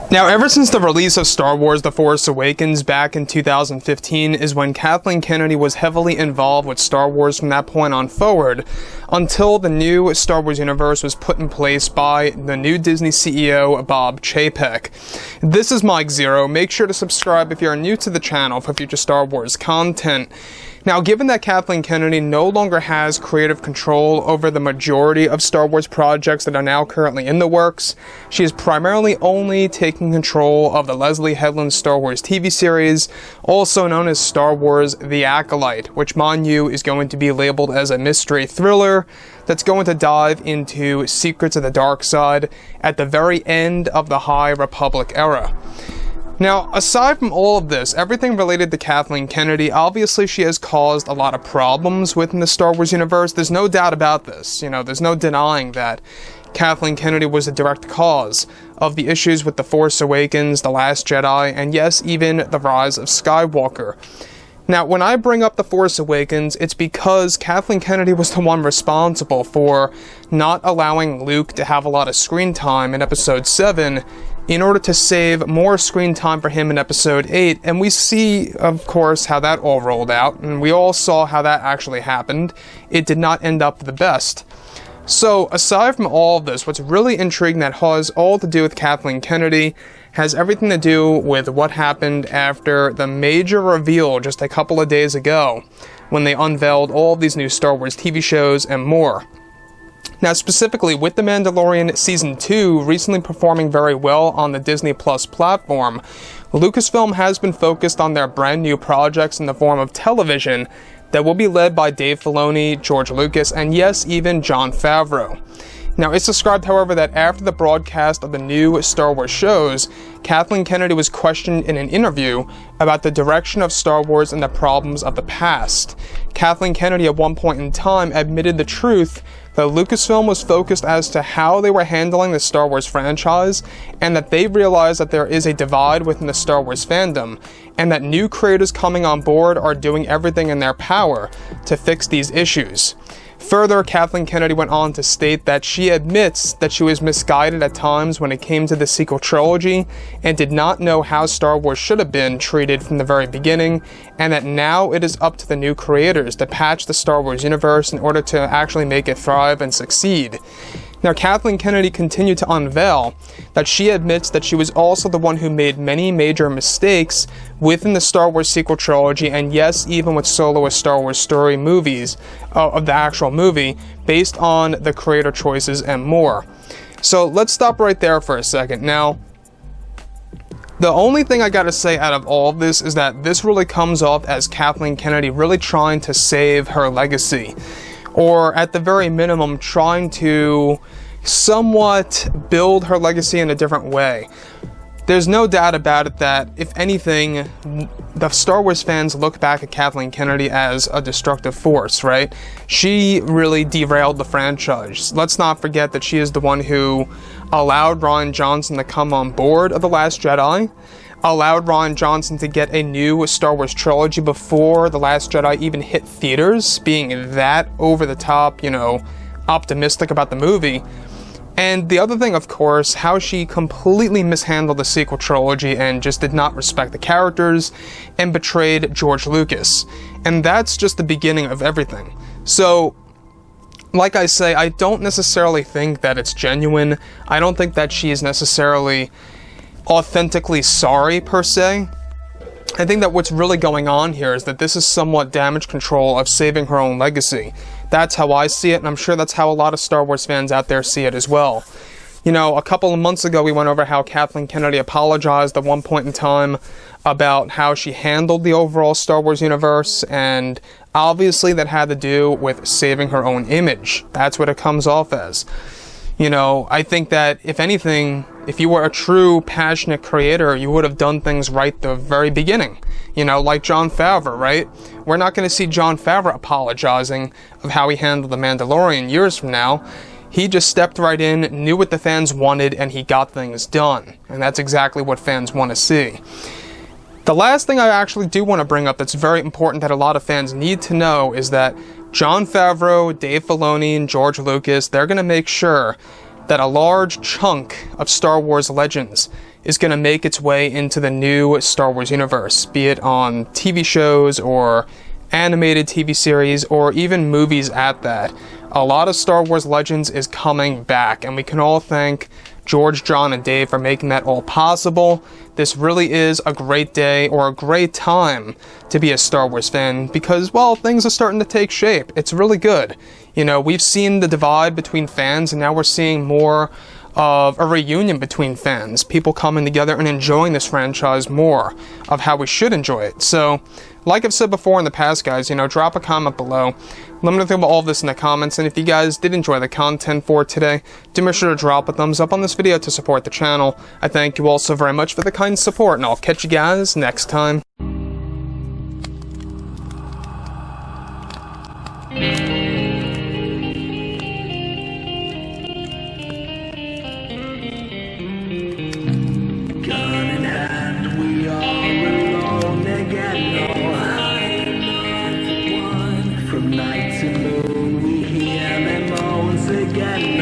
Now, ever since the release of Star Wars The Force Awakens back in 2015 is when Kathleen Kennedy was heavily involved with Star Wars from that point on forward, until the new Star Wars universe was put in place by the new Disney CEO, Bob Chapek. This is Mike Zero. Make sure to subscribe if you're new to the channel for future Star Wars content. Now, given that Kathleen Kennedy no longer has creative control over the majority of Star Wars projects that are now currently in the works, she is primarily only taking control of the Leslie Headland Star Wars TV series, also known as Star Wars The Acolyte, which, mind you, is going to be labeled as a mystery thriller that's going to dive into secrets of the dark side at the very end of the High Republic era. Now, aside from all of this, everything related to Kathleen Kennedy, obviously she has caused a lot of problems within the Star Wars universe. There's no doubt about this. There's no denying that Kathleen Kennedy was a direct cause of the issues with The Force Awakens, The Last Jedi, and yes, even The Rise of Skywalker. Now, when I bring up The Force Awakens, it's because Kathleen Kennedy was the one responsible for not allowing Luke to have a lot of screen time in Episode 7 in order to save more screen time for him in Episode 8, and we see, of course, how that all rolled out, and we all saw how that actually happened. It did not end up the best. So, aside from all of this, what's really intriguing that has all to do with Kathleen Kennedy has everything to do with what happened after the major reveal just a couple of days ago, when they unveiled all of these new Star Wars TV shows and more. Now, specifically, with The Mandalorian Season 2 recently performing very well on the Disney Plus platform, Lucasfilm has been focused on their brand new projects in the form of television that will be led by Dave Filoni, George Lucas, and yes, even Jon Favreau. Now, it's described, however, that after the broadcast of the new Star Wars shows, Kathleen Kennedy was questioned in an interview about the direction of Star Wars and the problems of the past. Kathleen Kennedy at one point in time admitted the truth that Lucasfilm was focused as to how they were handling the Star Wars franchise, and that they realized that there is a divide within the Star Wars fandom, and that new creators coming on board are doing everything in their power to fix these issues. Further, Kathleen Kennedy went on to state that she admits that she was misguided at times when it came to the sequel trilogy and did not know how Star Wars should have been treated from the very beginning, and that now it is up to the new creators to patch the Star Wars universe in order to actually make it thrive and succeed. Now, Kathleen Kennedy continued to unveil that she admits that she was also the one who made many major mistakes within the Star Wars sequel trilogy, and yes, even with Solo: A Star Wars Story movies, of the actual movie, based on the creator choices and more. So let's stop right there for a second. Now, the only thing I gotta say out of all of this is that this really comes off as Kathleen Kennedy really trying to save her legacy, or at the very minimum trying to somewhat build her legacy in a different way. There's no doubt about it that, if anything, the Star Wars fans look back at Kathleen Kennedy as a destructive force, right? She really derailed the franchise. Let's not forget that she is the one who allowed Rian Johnson to come on board of The Last Jedi, allowed Rian Johnson to get a new Star Wars trilogy before The Last Jedi even hit theaters, being that over the top, optimistic about the movie. And the other thing, of course, how she completely mishandled the sequel trilogy and just did not respect the characters and betrayed George Lucas. And that's just the beginning of everything. So, like I say, I don't necessarily think that it's genuine. I don't think that she is necessarily authentically sorry, per se. I think that what's really going on here is that this is somewhat damage control of saving her own legacy. That's how I see it, and I'm sure that's how a lot of Star Wars fans out there see it as well. A couple of months ago we went over how Kathleen Kennedy apologized at one point in time about how she handled the overall Star Wars universe, and obviously that had to do with saving her own image. That's what it comes off as. I think that, if anything, if you were a true, passionate creator, you would have done things right the very beginning. Like Jon Favreau, right? We're not going to see Jon Favreau apologizing of how he handled The Mandalorian years from now. He just stepped right in, knew what the fans wanted, and he got things done. And that's exactly what fans want to see. The last thing I actually do want to bring up that's very important that a lot of fans need to know is that Jon Favreau, Dave Filoni, and George Lucas, they're going to make sure that a large chunk of Star Wars Legends is going to make its way into the new Star Wars universe, be it on TV shows or animated TV series or even movies at that. A lot of Star Wars Legends is coming back, and we can all thank George, John, and Dave for making that all possible. This really is a great day, or a great time, to be a Star Wars fan, because, well, things are starting to take shape. It's really good. You know, we've seen the divide between fans, and now we're seeing more of a reunion between fans, people coming together and enjoying this franchise more of how we should enjoy it. So, like I've said before in the past, guys, you know, drop a comment below. Let me know about all of this in the comments, and if you guys did enjoy the content for today, do make sure to drop a thumbs up on this video to support the channel. I thank you all so very much for the kind support, and I'll catch you guys next time. Night to moon, we hear them moans again.